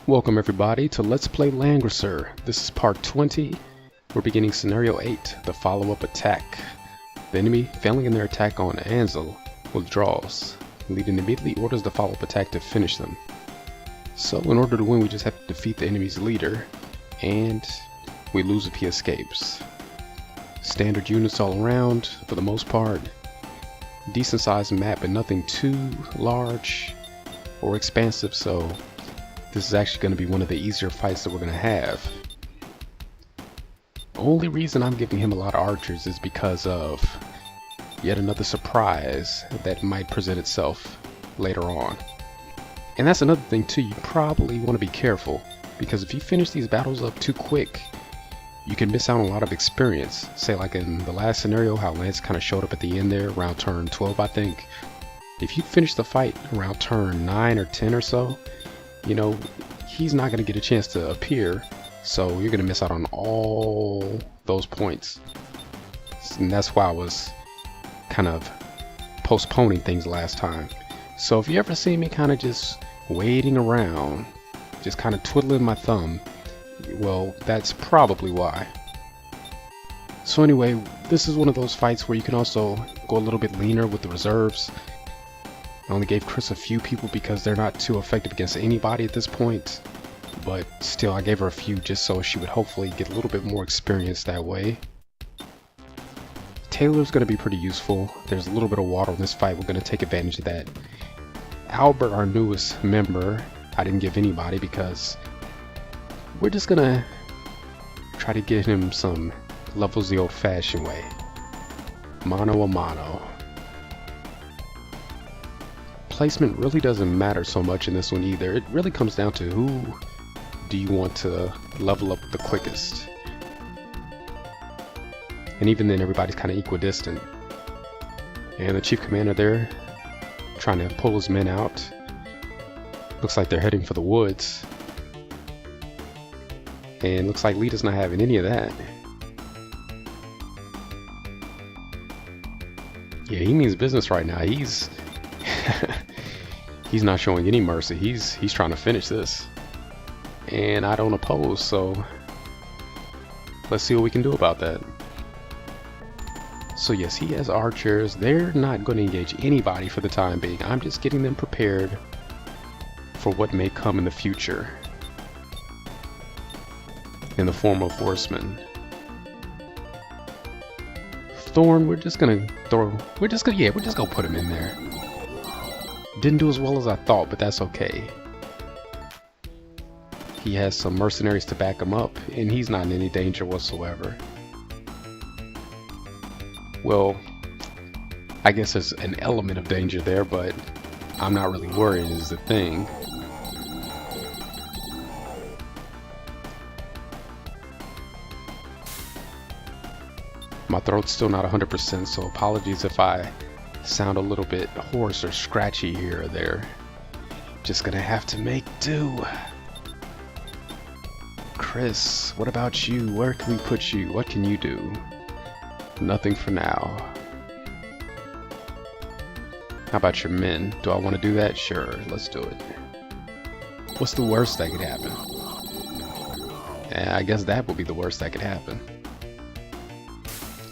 Welcome everybody to Let's Play Langrisser. This is part 20. We're beginning scenario 8, the follow-up attack. The enemy, failing in their attack on Ansel, withdraws. Leading immediately orders the follow-up attack to finish them. So in order to win, we just have to defeat the enemy's leader, and we lose if he escapes. Standard units all around, for the most part. Decent sized map, but nothing too large or expansive, so this is actually going to be one of the easier fights that we're going to have. Only reason I'm giving him a lot of archers is because of yet another surprise that might present itself later on. And that's another thing too, you probably want to be careful, because if you finish these battles up too quick, you can miss out on a lot of experience. Say like in the last scenario, how Lance kind of showed up at the end there, around turn 12 I think. If you finish the fight around turn 9 or 10 or so, you know, he's not going to get a chance to appear, so you're going to miss out on all those points. And that's why I was kind of postponing things last time. So if you ever see me kind of just waiting around, just kind of twiddling my thumb, well, that's probably why. So anyway, this is one of those fights where you can also go a little bit leaner with the reserves. I only gave Chris a few people because they're not too effective against anybody at this point, but still I gave her a few just so she would hopefully get a little bit more experience that way. Taylor's going to be pretty useful. There's a little bit of water in this fight. We're going to take advantage of that. Albert, our newest member, I didn't give anybody because we're just going to try to get him some levels the old-fashioned way. Mano a mano. Placement really doesn't matter so much in this one either. It really comes down to who do you want to level up the quickest. And even then everybody's kind of equidistant. And the chief commander there trying to pull his men out. Looks like they're heading for the woods. And looks like Lita's not having any of that. Yeah, he means business right now. He's he's not showing any mercy. He's trying to finish this, and I don't oppose, so let's see what we can do about that. So yes, he has archers. They're not going to engage anybody for the time being. I'm just getting them prepared for what may come in the future in the form of horsemen. Thorn, we're just gonna put him in there. Didn't do as well as I thought, but that's okay. He has some mercenaries to back him up, and he's not in any danger whatsoever. Well, I guess there's an element of danger there, but I'm not really worried is the thing. My throat's still not 100%, so apologies if I sound a little bit hoarse or scratchy here or there. Just gonna have to make do. Chris, what about you? Where can we put you? What can you do? Nothing for now. How about your men? Do I want to do that? Sure, let's do it. What's the worst that could happen? I guess that would be the worst that could happen.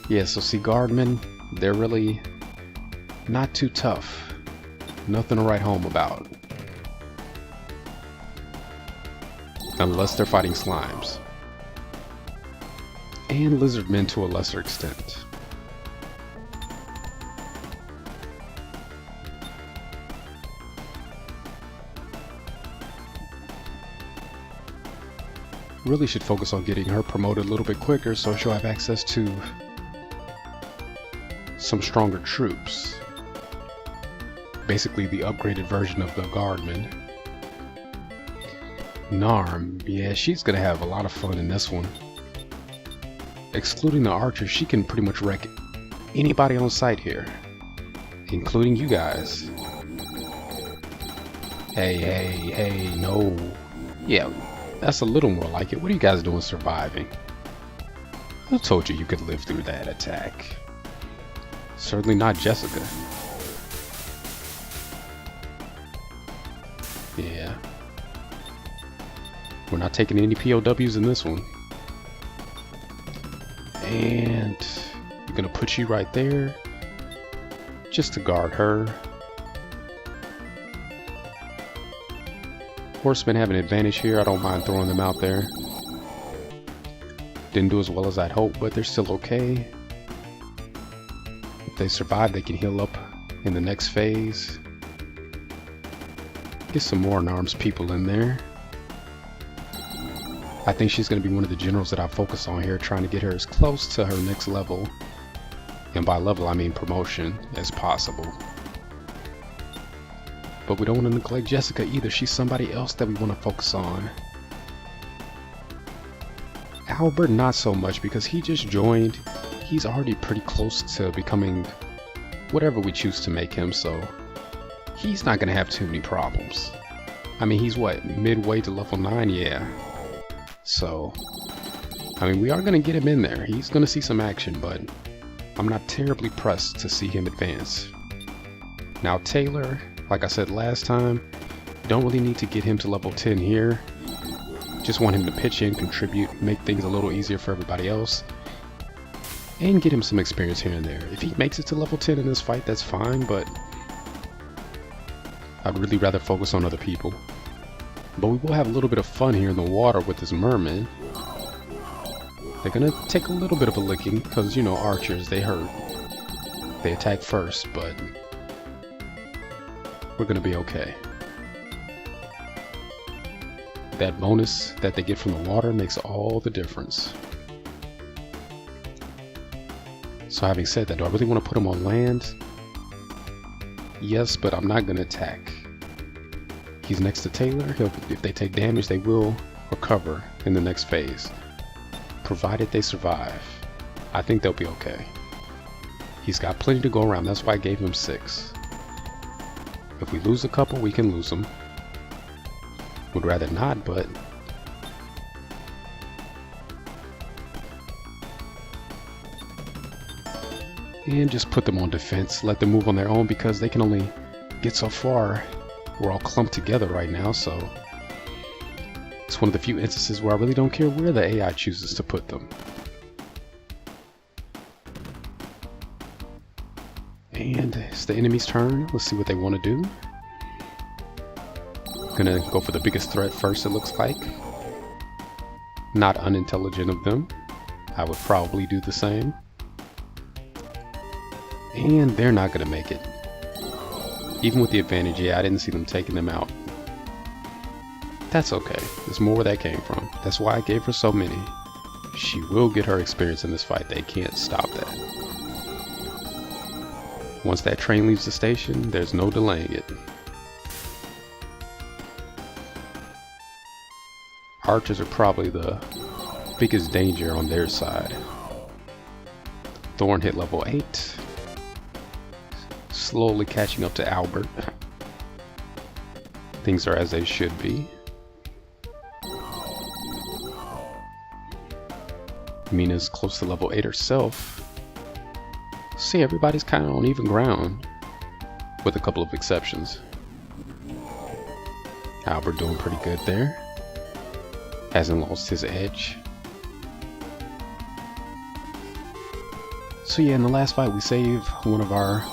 Yeah, so see, guardmen, they're really not too tough. Nothing to write home about. Unless they're fighting slimes. And lizardmen to a lesser extent. Really should focus on getting her promoted a little bit quicker so she'll have access to some stronger troops. Basically the upgraded version of the guardman. Narm, yeah, she's gonna have a lot of fun in this one. Excluding the archer, she can pretty much wreck anybody on sight here, including you guys. Hey, no. Yeah, that's a little more like it. What are you guys doing surviving? I told you you could live through that attack. Certainly not Jessica. Yeah. We're not taking any POWs in this one. And I'm gonna put you right there just to guard her. Horsemen have an advantage here. I don't mind throwing them out there. Didn't do as well as I'd hoped, but they're still okay. If they survive, they can heal up in the next phase. Get some more unarmed people in there. I think she's going to be one of the generals that I focus on here, trying to get her as close to her next level, and by level I mean promotion, as possible. But we don't want to neglect Jessica either. She's somebody else that we want to focus on. Albert, not so much, because he just joined. He's already pretty close to becoming whatever we choose to make him, so he's not going to have too many problems. I mean, he's what, midway to level 9? Yeah. So, I mean, we are going to get him in there. He's going to see some action, but I'm not terribly pressed to see him advance. Now, Taylor, like I said last time, don't really need to get him to level 10 here. Just want him to pitch in, contribute, make things a little easier for everybody else, and get him some experience here and there. If he makes it to level 10 in this fight, that's fine, but I'd really rather focus on other people. But we will have a little bit of fun here in the water with this merman. They're gonna take a little bit of a licking, because, you know, archers, they hurt. They attack first, but we're gonna be okay. That bonus that they get from the water makes all the difference. So having said that, do I really want to put him on land? Yes, but I'm not gonna attack. He's next to Taylor. If they take damage, they will recover in the next phase, provided they survive. I think they'll be okay. He's got plenty to go around. That's why I gave him 6. If we lose a couple, we can lose them. Would rather not, but and just put them on defense. Let them move on their own, because they can only get so far. We're all clumped together right now, so it's one of the few instances where I really don't care where the AI chooses to put them. And it's the enemy's turn. Let's see what they want to do. Gonna go for the biggest threat first, it looks like. Not unintelligent of them. I would probably do the same. And they're not gonna make it. Even with the advantage, yeah, I didn't see them taking them out. That's okay. There's more where that came from. That's why I gave her so many. She will get her experience in this fight. They can't stop that. Once that train leaves the station, there's no delaying it. Archers are probably the biggest danger on their side. Thorn hit level 8. Slowly catching up to Albert. Things are as they should be. Mina's close to level 8 herself. See, everybody's kind of on even ground, with a couple of exceptions. Albert doing pretty good there. Hasn't lost his edge. So yeah, in the last fight we saved one of our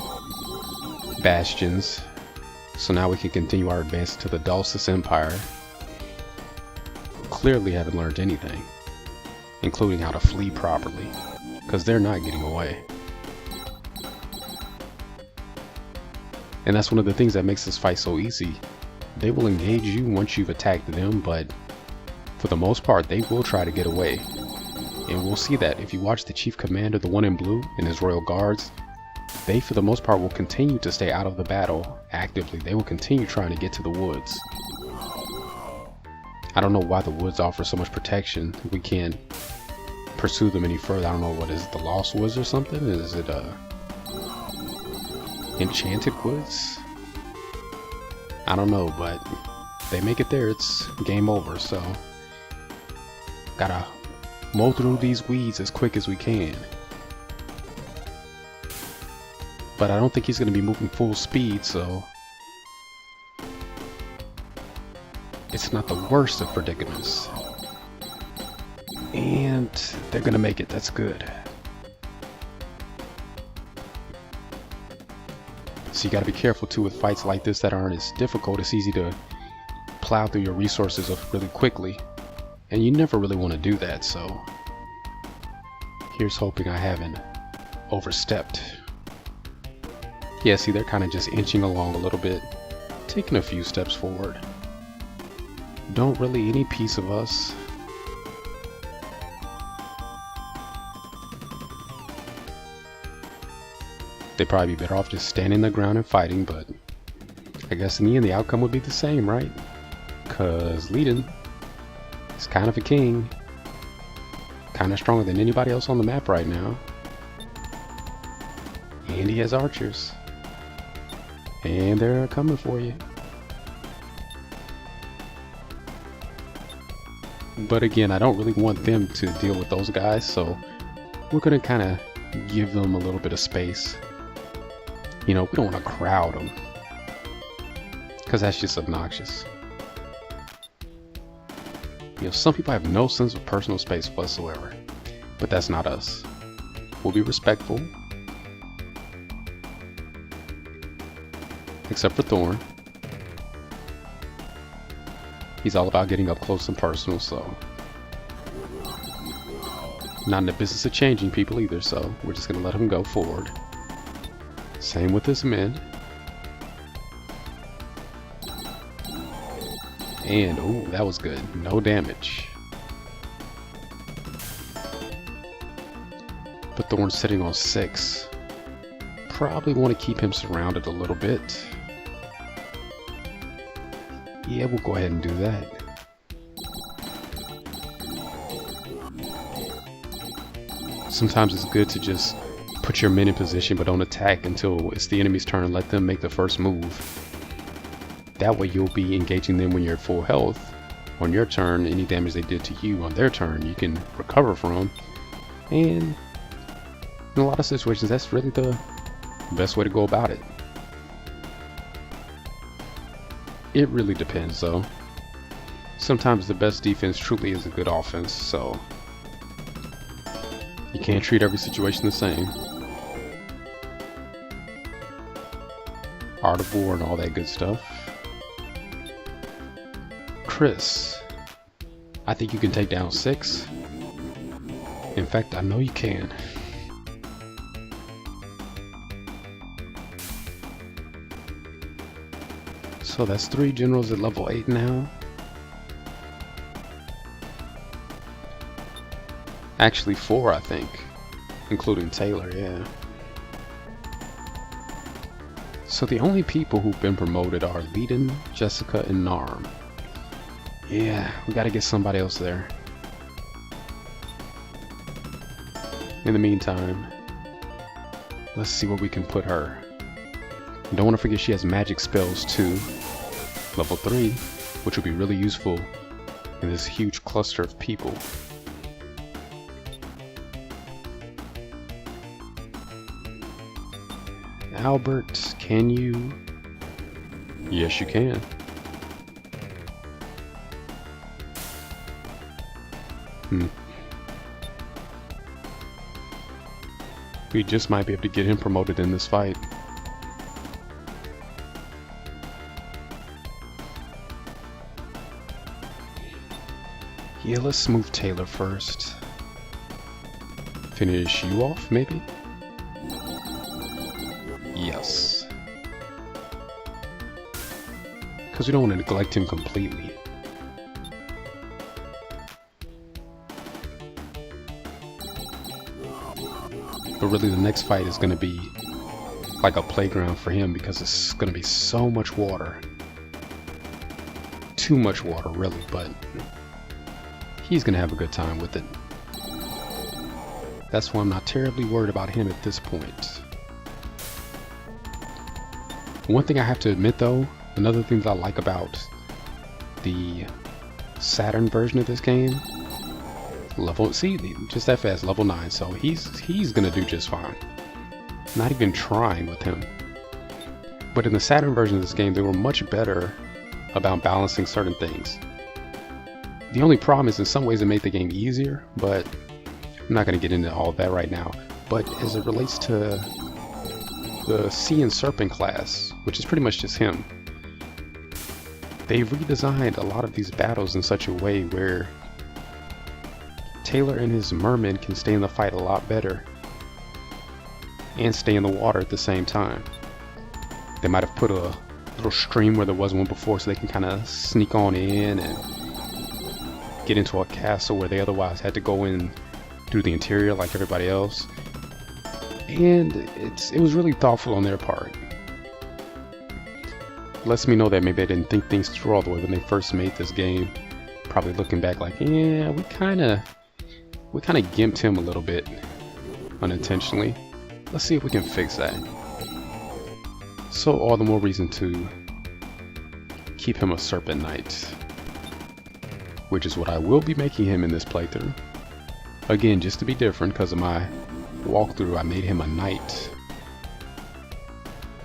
bastions, so now we can continue our advance to the Dulcis Empire. Clearly haven't learned anything, including how to flee properly, because they're not getting away. And that's one of the things that makes this fight so easy. They will engage you once you've attacked them, but for the most part they will try to get away. And we'll see that if you watch the chief commander, the one in blue, and his royal guards, they for the most part will continue to stay out of the battle actively. They will continue trying to get to the woods. I don't know why the woods offer so much protection. We can't pursue them any further. I don't know, what is it, the Lost Woods or something? Is it Enchanted Woods? I don't know, but if they make it there, it's game over. So gotta mow through these weeds as quick as we can. But I don't think he's going to be moving full speed, so it's not the worst of predicaments. And they're gonna make it. That's good. So you gotta be careful too with fights like this that aren't as difficult. It's easy to plow through your resources really quickly, and you never really want to do that. So here's hoping I haven't overstepped. Yeah, see, they're kind of just inching along a little bit, taking a few steps forward. Don't really any piece of us. They'd probably be better off just standing the ground and fighting, but I guess in the end the outcome would be the same, right? Because Leiden is kind of a king, kind of stronger than anybody else on the map right now, and he has archers, and they're coming for you. But again, I don't really want them to deal with those guys, so we're gonna kind of give them a little bit of space. You know, we don't want to crowd them, because that's just obnoxious. You know, some people have no sense of personal space whatsoever, but that's not us. We'll be respectful, except for Thorn. He's all about getting up close and personal, so not in the business of changing people either, so we're just gonna let him go forward. Same with his men. And oh, that was good. No damage. But Thorn's sitting on 6. Probably want to keep him surrounded a little bit. Yeah, we'll go ahead and do that. Sometimes it's good to just put your men in position, but don't attack until it's the enemy's turn. Let them make the first move. That way you'll be engaging them when you're at full health. On your turn, any damage they did to you on their turn, you can recover from. And in a lot of situations, that's really the best way to go about it. It really depends though. Sometimes the best defense truly is a good offense, so you can't treat every situation the same. Art of War and all that good stuff. Chris, I think you can take down 6. In fact, I know you can. So that's 3 generals at level 8 now. Actually 4, I think, including Taylor, yeah. So the only people who've been promoted are Leiden, Jessica, and Narm. Yeah, we gotta get somebody else there. In the meantime, let's see where we can put her. Don't want to forget she has magic spells too. Level 3, which will be really useful in this huge cluster of people. Albert, can you? Yes, you can. We just might be able to get him promoted in this fight. Yeah, let's move Taylor first. Finish you off, maybe? Yes. Because we don't want to neglect him completely. But really the next fight is going to be like a playground for him because it's going to be so much water. Too much water, really, but he's going to have a good time with it. That's why I'm not terribly worried about him at this point. One thing I have to admit though, another thing that I like about the Saturn version of this game, just that fast, level 9, so he's gonna do just fine. Not even trying with him. But in the Saturn version of this game, they were much better about balancing certain things. The only problem is in some ways it made the game easier, but I'm not going to get into all of that right now. But as it relates to the Sea and Serpent class, which is pretty much just him, they've redesigned a lot of these battles in such a way where Taylor and his mermen can stay in the fight a lot better and stay in the water at the same time. They might have put a little stream where there was one before so they can kind of sneak on in and get into a castle where they otherwise had to go in through the interior like everybody else. And it was really thoughtful on their part. Lets me know that maybe they didn't think things through all the way when they first made this game. Probably looking back like, yeah, we kind of gimped him a little bit unintentionally. Let's see if we can fix that. So all the more reason to keep him a Serpent Knight, which is what I will be making him in this playthrough. Again, just to be different, because of my walkthrough I made him a knight,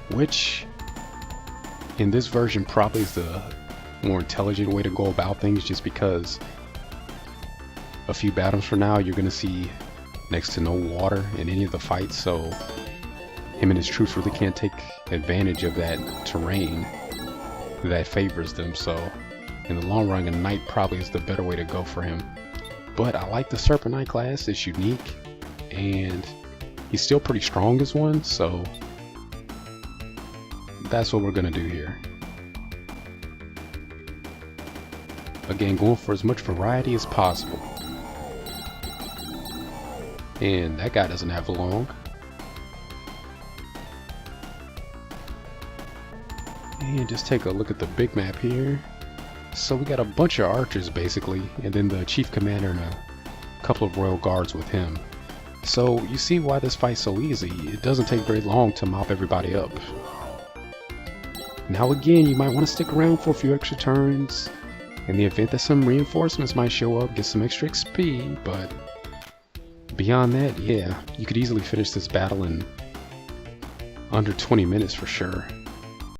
which in this version probably is the more intelligent way to go about things, just because a few battles from now you're going to see next to no water in any of the fights, so him and his troops really can't take advantage of that terrain that favors them. So in the long run, a knight probably is the better way to go for him. But I like the Serpent Knight class. It's unique and he's still pretty strong as one, so that's what we're gonna do here. Again, going for as much variety as possible. And that guy doesn't have long. And just take a look at the big map here. So we got a bunch of archers basically, and then the chief commander and a couple of royal guards with him. So you see why this fight's so easy. It doesn't take very long to mop everybody up. Now again, you might want to stick around for a few extra turns in the event that some reinforcements might show up, get some extra XP, but beyond that, yeah, you could easily finish this battle in under 20 minutes for sure.